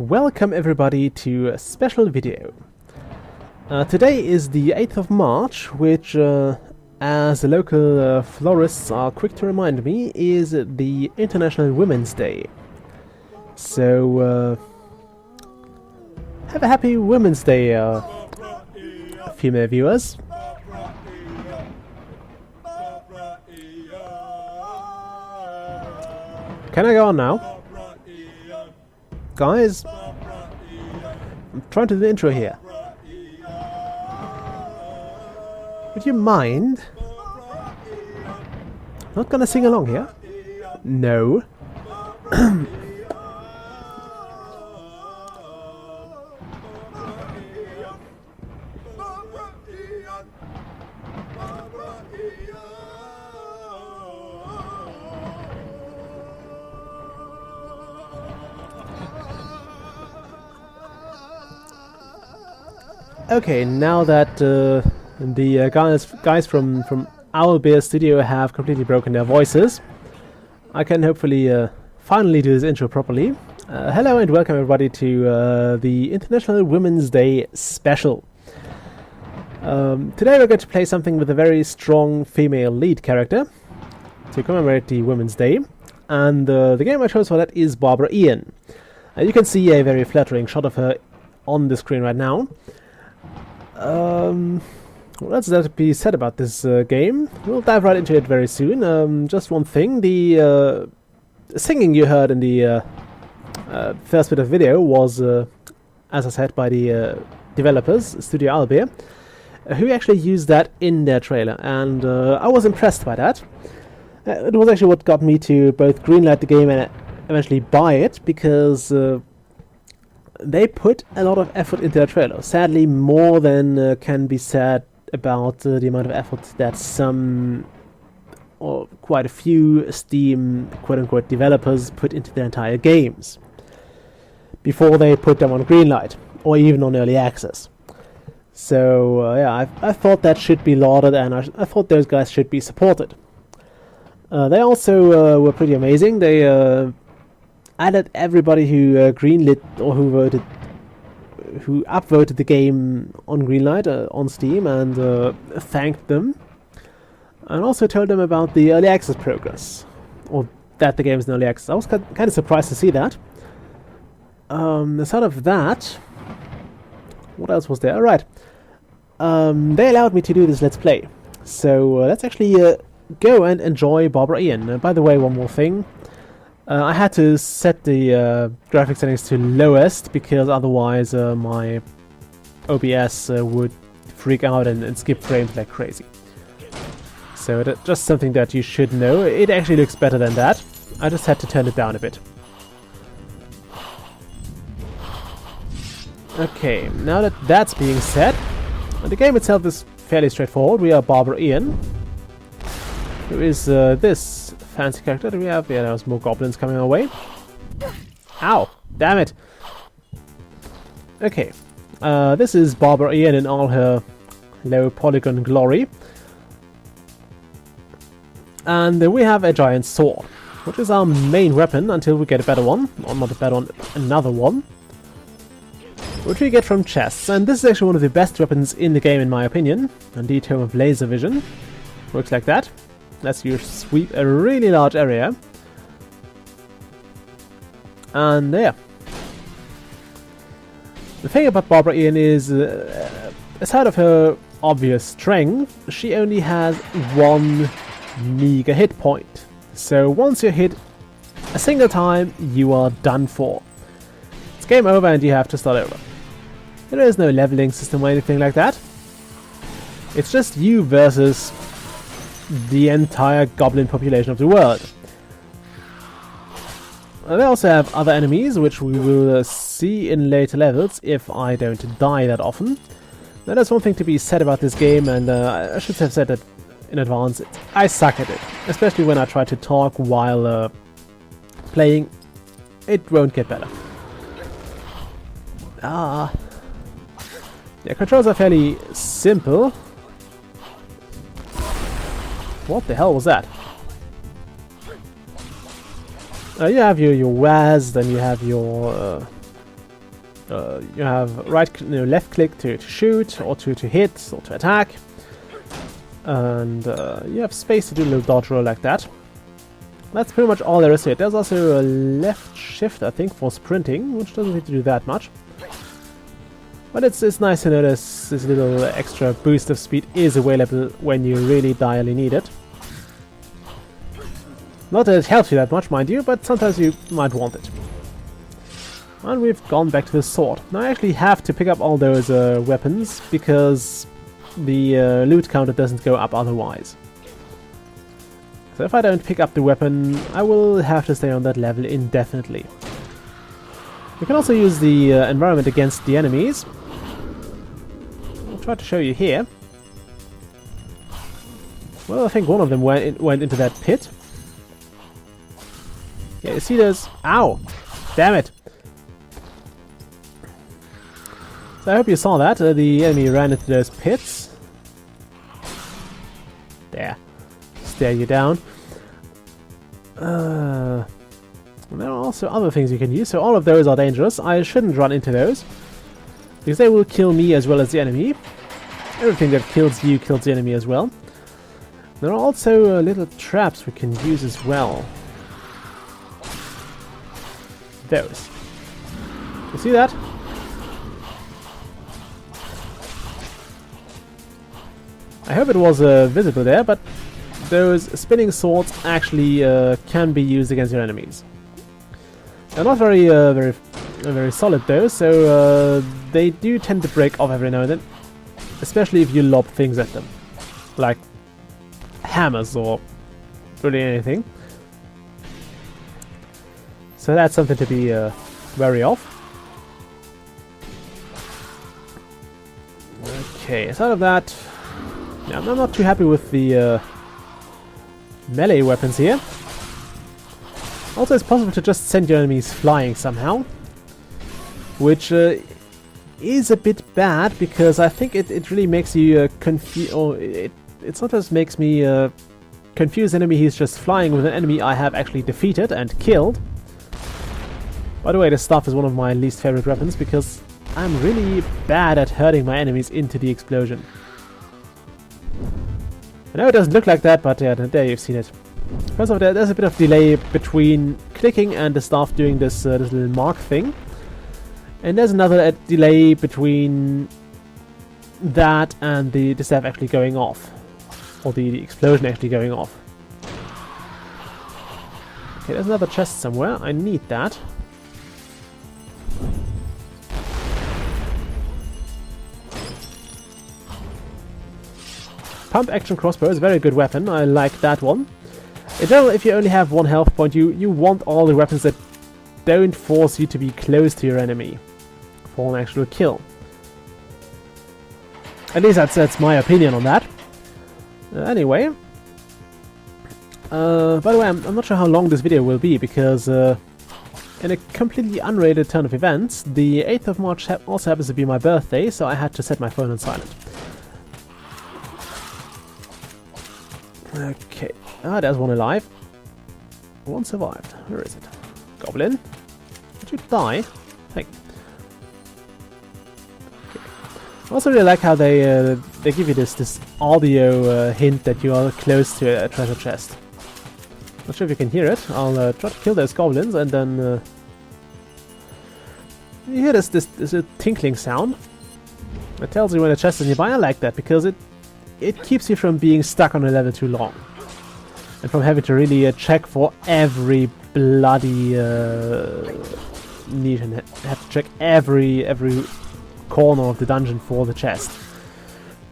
welcome everybody to a special video. Today is the 8th of March, which, as the local florists are quick to remind me, is the International Women's Day. So, have a happy Women's Day, female viewers. Can I go on now? Guys, I'm trying to do the intro here. Would you mind? Not gonna sing along here? No. Okay, now that the guys from Owlbear Studio have completely broken their voices, I can hopefully finally do this intro properly. Hello and welcome everybody to the International Women's Day special. Today we're going to play something with a very strong female lead character to commemorate the Women's Day, and the game I chose for that is Barbara Ian. You can see a very flattering shot of her on the screen right now. What's there to be said about this game? We'll dive right into it very soon. Just one thing, the singing you heard in the first bit of video was, as I said, by the developers, Studio Owlbear, who actually used that in their trailer, and I was impressed by that. It was actually what got me to both greenlight the game and eventually buy it, because they put a lot of effort into their trailer. Sadly, more than can be said about the amount of effort that some, or quite a few, Steam quote-unquote developers put into their entire games before they put them on greenlight, or even on early access. So, yeah, I thought that should be lauded, and I thought those guys should be supported. They also were pretty amazing. They added everybody who greenlit or who upvoted the game on greenlight on Steam, and thanked them, and also told them about the early access progress, or that the game is in early access. I was kind of surprised to see that. Aside of that, what else was there? Alright, they allowed me to do this Let's Play, so let's actually go and enjoy Barbara Ian. By the way, one more thing. I had to set the graphic settings to lowest, because otherwise my OBS would freak out and skip frames like crazy. So that's just something that you should know. It actually looks better than that. I just had to turn it down a bit. Okay, now that that's being said, the game itself is fairly straightforward. We are Barbara Ian, who is this fancy character. Do we have? Yeah, there's more goblins coming our way. Ow! Damn it! Okay, this is Barbara Ian in all her low polygon glory. And we have a giant sword, which is our main weapon until we get a better one. Or not a better one, another one, which we get from chests. And this is actually one of the best weapons in the game in my opinion. And the Tome of Laser Vision works like that. Lets you sweep a really large area. And yeah. The thing about Barbara Ian is, aside of her obvious strength, she only has one meager hit point. So once you hit a single time, you are done for. It's game over and you have to start over. There is no leveling system or anything like that. It's just you versus the entire goblin population of the world. They also have other enemies, which we will see in later levels if I don't die that often. Now, there's one thing to be said about this game, and I should have said that in advance. I suck at it, especially when I try to talk while playing. It won't get better. Yeah, controls are fairly simple. What the hell was that? You have your WAS, then you have your You have left click to shoot, or to hit, or to attack. And you have space to do a little dodge roll like that. That's pretty much all there is to it. There's also a left shift, I think, for sprinting, which doesn't need to do that much. But it's nice to notice this little extra boost of speed is available when you really direly need it. Not that it helps you that much, mind you, but sometimes you might want it. And we've gone back to the sword. Now I actually have to pick up all those weapons, because the loot counter doesn't go up otherwise. So if I don't pick up the weapon, I will have to stay on that level indefinitely. You can also use the environment against the enemies. I'll try to show you here. Well, I think one of them went into that pit. Yeah, you see those? Ow! Damn it! So I hope you saw that. The enemy ran into those pits. There. Stare you down. There are also other things you can use, so all of those are dangerous. I shouldn't run into those, because they will kill me as well as the enemy. Everything that kills you kills the enemy as well. There are also little traps we can use as well. Those. You see that? I hope it was visible there, but those spinning swords actually can be used against your enemies. They're not very solid though, so they do tend to break off every now and then, especially if you lob things at them, like hammers or really anything. So that's something to be wary of. Okay, aside of that, yeah, I'm not too happy with the melee weapons here. Also, it's possible to just send your enemies flying somehow, which is a bit bad, because I think it really makes you confuse, or it sometimes makes me confuse an enemy who's just flying with an enemy I have actually defeated and killed. By the way, this staff is one of my least favorite weapons, because I'm really bad at hurting my enemies into the explosion. I know it doesn't look like that, but yeah, there you've seen it. First of all, there's a bit of delay between clicking and the staff doing this little mark thing. And there's another delay between that and the staff actually going off. Or the explosion actually going off. Okay, there's another chest somewhere. I need that. Pump action crossbow is a very good weapon. I like that one. In general, if you only have one health point, you want all the weapons that don't force you to be close to your enemy for an actual kill. At least that's my opinion on that. Anyway. By the way, I'm not sure how long this video will be, because in a completely unrelated turn of events, the 8th of March also happens to be my birthday, so I had to set my phone on silent. Okay. Ah, there's one alive. One survived. Where is it? Goblin? Did you die? Hey. Okay. I also really like how they give you this audio hint that you are close to a treasure chest. Not sure if you can hear it. I'll try to kill those goblins, and then you hear this tinkling sound. It tells you when a chest is nearby. I like that, because it keeps you from being stuck on a level too long, and from having to really check for every bloody niche, and have to check every corner of the dungeon for the chest.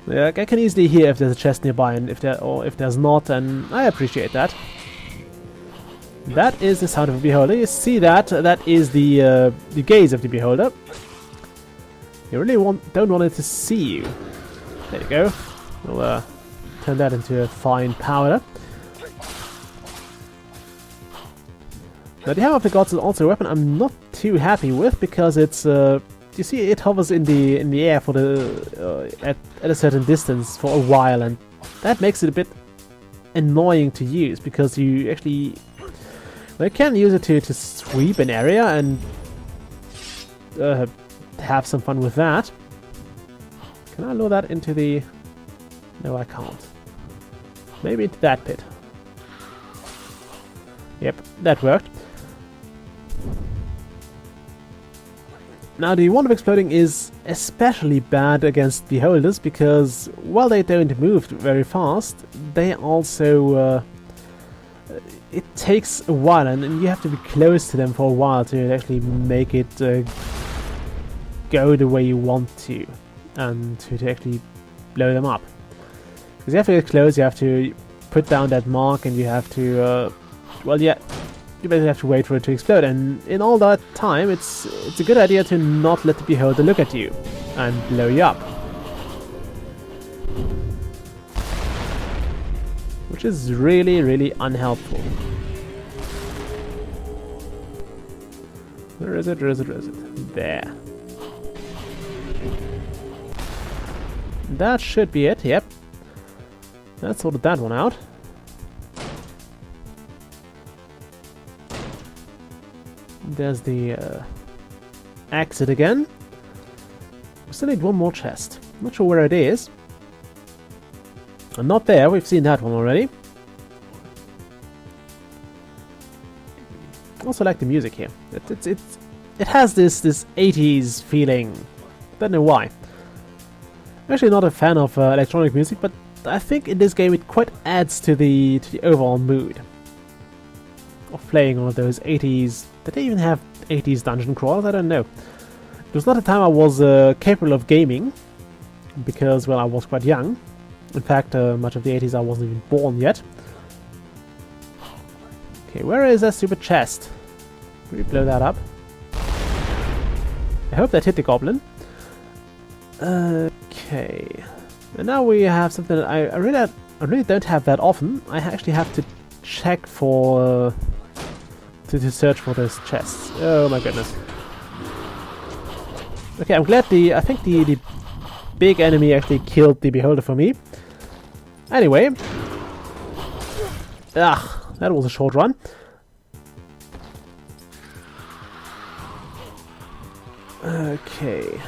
I can easily hear if there's a chest nearby, and if there's not, and I appreciate that. That is the sound of a beholder. You see that? That is the gaze of the beholder. You really don't want it to see you. There you go. We'll turn that into a fine powder. Now the Hammer of the Gods is also a weapon I'm not too happy with, because it's you see it hovers in the air for at a certain distance for a while, and that makes it a bit annoying to use, because you actually can use it to sweep an area and have some fun with that. Can I lure that into the... No, I can't. Maybe into that pit. Yep, that worked. Now the wand of exploding is especially bad against beholders because while they don't move very fast, they also... it takes a while and you have to be close to them for a while to actually make it go the way you want to and to actually blow them up. Because you have to get close, you have to put down that mark and you have to... well, yeah, you basically have to wait for it to explode, and in all that time it's a good idea to not let the beholder look at you and blow you up. Which is really, really unhelpful. Where is it? Where is it? Where is it? There. That should be it, yep. That sorted that one out. There's the exit again. We still need one more chest. Not sure where it is. Not there, we've seen that one already. Also like the music here. It has this 80s feeling. Don't know why. I'm actually not a fan of electronic music, but I think in this game it quite adds to the overall mood of playing one of those 80s. Did they even have 80s dungeon crawlers? I don't know. It was not a time I was capable of gaming because, well, I was quite young. In fact, much of the 80s I wasn't even born yet. Okay, where is that stupid chest? Can we blow that up? I hope that hit the goblin. Okay. And now we have something that I really don't have that often. I actually have to check for... to search for those chests. Oh my goodness. Okay, I'm glad I think the big enemy actually killed the beholder for me. Anyway. That was a short run. Okay.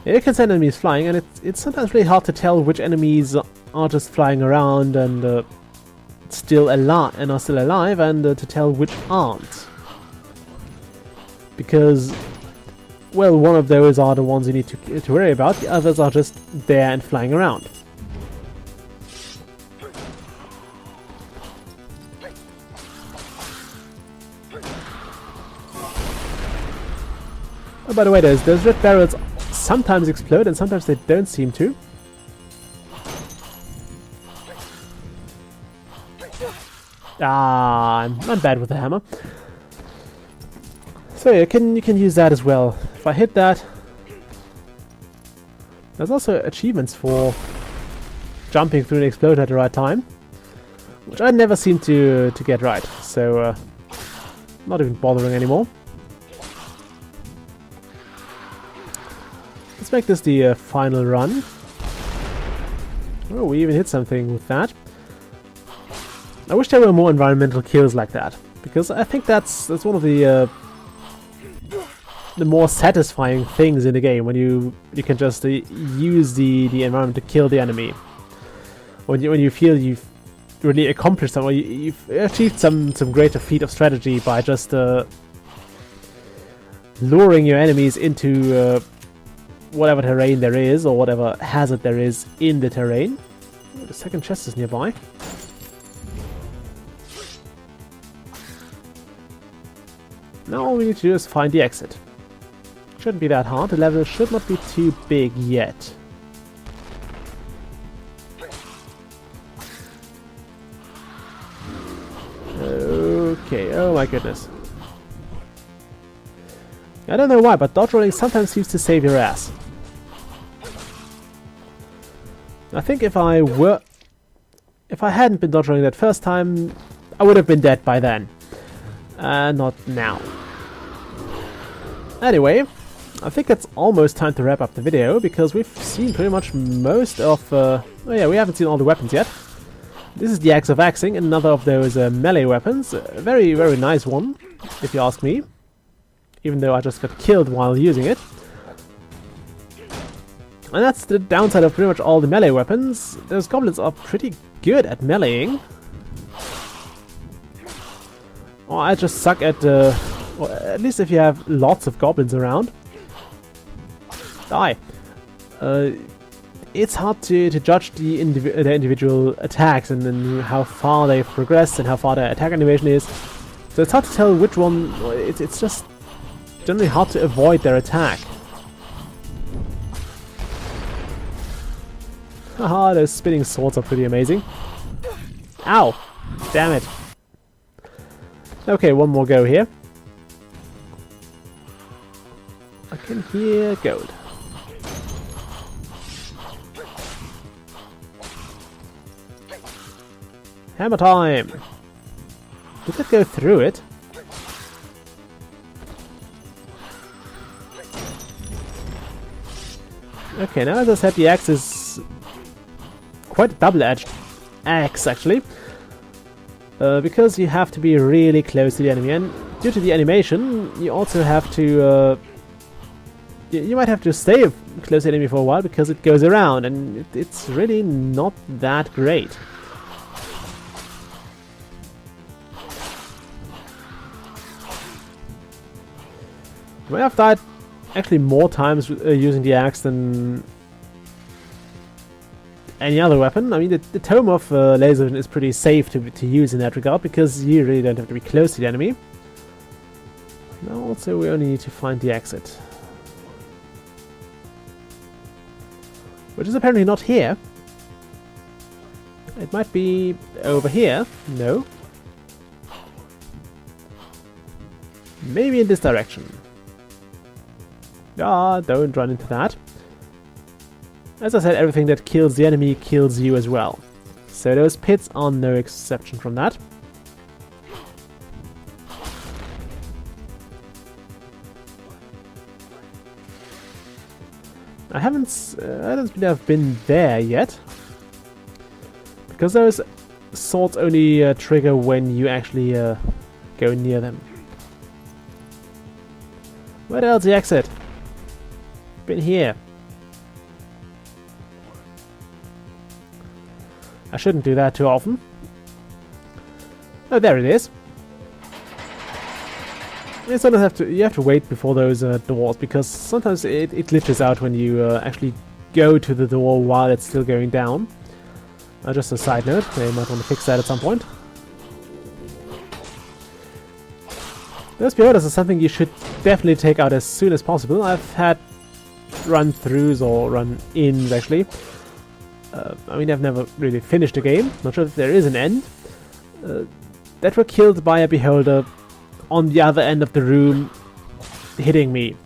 Yeah, you can send enemies flying, and it's sometimes really hard to tell which enemies are just flying around and still alive and to tell which aren't. Because, well, one of those are the ones you need to worry about, the others are just there and flying around. Oh, by the way, those red barrels sometimes explode and sometimes they don't seem to. I'm bad with the hammer. So yeah, you can use that as well. If I hit that... There's also achievements for jumping through an explosion at the right time, which I never seem to get right, so not even bothering anymore. Let's make this the final run. Oh, we even hit something with that. I wish there were more environmental kills like that, because I think that's one of the more satisfying things in the game, when you can just use the environment to kill the enemy. When you feel you've really accomplished something, you've achieved some greater feat of strategy by just luring your enemies into whatever terrain there is, or whatever hazard there is in the terrain. Oh, the second chest is nearby. Now all we need to do is find the exit. Shouldn't be that hard, the level should not be too big yet. Okay, oh my goodness. I don't know why, but dodge rolling sometimes seems to save your ass. I think if I hadn't been dodge rolling that first time, I would have been dead by then. Not now. Anyway, I think it's almost time to wrap up the video, because we've seen pretty much most of... oh yeah, we haven't seen all the weapons yet. This is the Axe of Axing, another of those melee weapons. A very, very nice one, if you ask me. even though I just got killed while using it. And that's the downside of pretty much all the melee weapons. Those goblins are pretty good at meleeing. Or I just suck at, or at least if you have lots of goblins around. Die. It's hard to judge the individual attacks and then how far they've progressed and how far their attack animation is. So it's hard to tell which one. It's just generally hard to avoid their attack. Haha, those spinning swords are pretty amazing. Ow! Damn it. Okay, one more go here. I can hear gold. Hammer time! Did that go through it? Okay, now as I said, the axe is quite a double-edged axe, actually. Because you have to be really close to the enemy, and due to the animation, you also have to... you might have to stay close to the enemy for a while, because it goes around, and it's really not that great. I mean, I've died actually more times using the axe than any other weapon. I mean, the Tome of Laser Vision is pretty safe to use in that regard, because you really don't have to be close to the enemy. Now also we only need to find the exit. Which is apparently not here. It might be over here. No. Maybe in this direction. Ah, don't run into that. As I said, everything that kills the enemy kills you as well. So those pits are no exception from that. I don't think I've been there yet. Because those swords only trigger when you actually go near them. Where else the exit? Been here. I shouldn't do that too often. Oh, there it is. You have to wait before those doors, because sometimes it glitches out when you actually go to the door while it's still going down. Just a side note, they might want to fix that at some point. Those beholders are something you should definitely take out as soon as possible. I've had run-throughs or run-ins actually. I mean, I've never really finished the game, not sure if there is an end, that were killed by a beholder on the other end of the room, hitting me.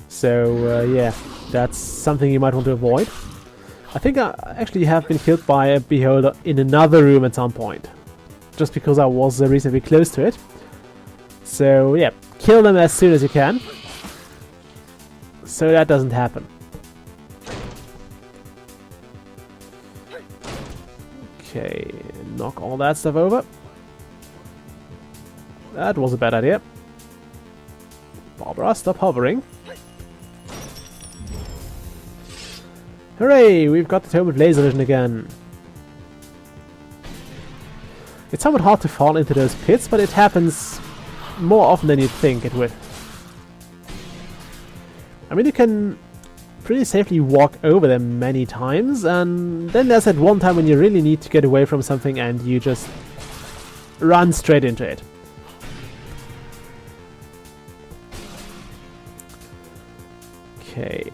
So yeah, that's something you might want to avoid. I think I actually have been killed by a beholder in another room at some point, just because I was reasonably close to it. So yeah, kill them as soon as you can, so that doesn't happen. Okay, knock all that stuff over. That was a bad idea. Barbara, stop hovering. Hooray! We've got the Tome of Laser Vision again. It's somewhat hard to fall into those pits, but it happens more often than you'd think it would. I mean, you can pretty safely walk over them many times, and then there's that one time when you really need to get away from something and you just run straight into it. Okay.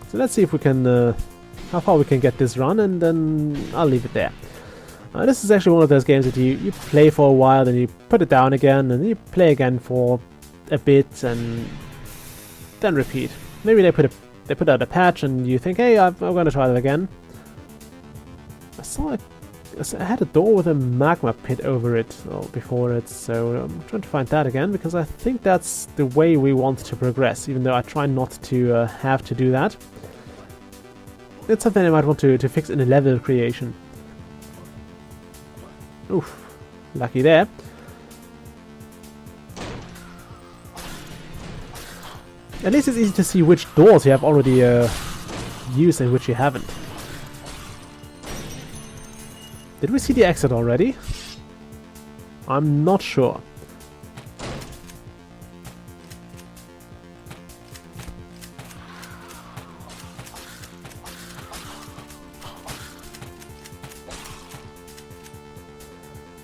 So let's see if we can, how far we can get this run, and then I'll leave it there. This is actually one of those games that you play for a while, then you put it down again, and you play again for a bit, and then repeat. Maybe they put out a patch, and you think, hey, I'm going to try that again. I had a door with a magma pit over it, or before it, so I'm trying to find that again, because I think that's the way we want to progress, even though I try not to have to do that. It's something I might want to fix in a level creation. Oof, lucky there. At least it's easy to see which doors you have already used and which you haven't. Did we see the exit already? I'm not sure.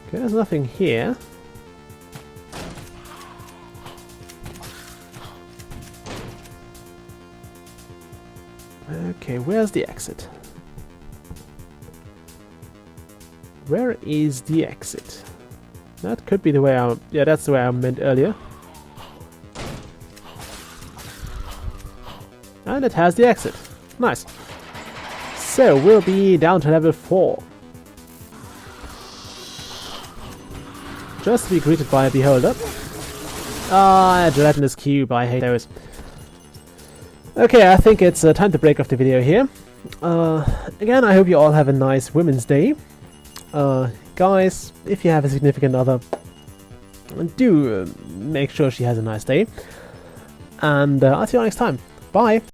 Okay, there's nothing here. Okay, where's the exit? Where is the exit? That could be the way I... yeah, that's the way I meant earlier. And it has the exit. Nice. So, we'll be down to level 4. Just to be greeted by a beholder. Ah, a gelatinous cube, I hate those. Okay, I think it's time to break off the video here. Again, I hope you all have a nice Women's Day. Guys, if you have a significant other, do make sure she has a nice day. And I'll see you all next time. Bye!